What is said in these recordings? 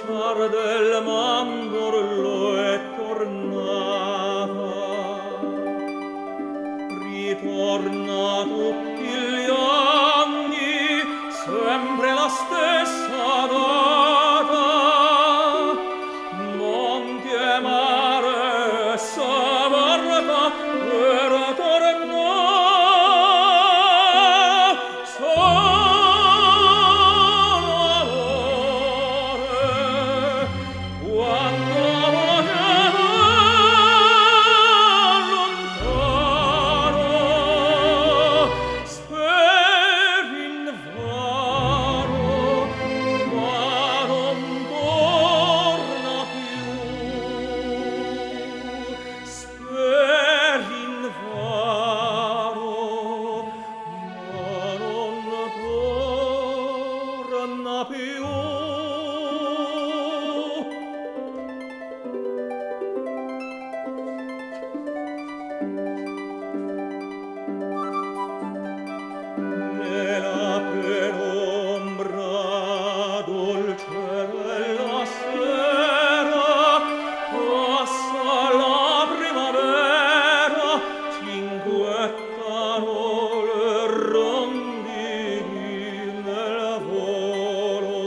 dolciar del mandorlo è tornata, ritorna tutti gli anni, sempre la stessa data, monti e mare s'avarta per tornar, solo amore, quando vogliono lontano, speri invano, ma non torna più. Speri invano, ma non torna più. Nella penombra dolce della sera passa la primavera, cinguettano le rondini nel volo,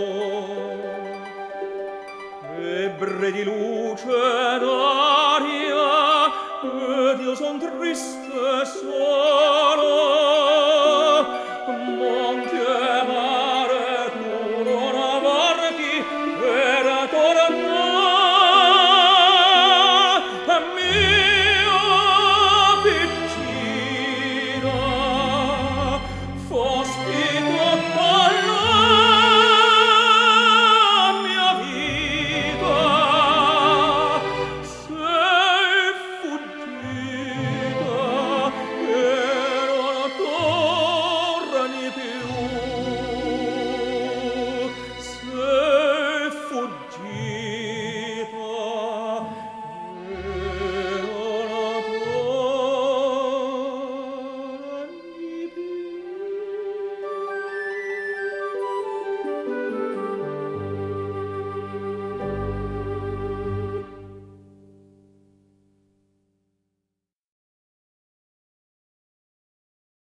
ebbre di luce d'aria, ed io son triste solo.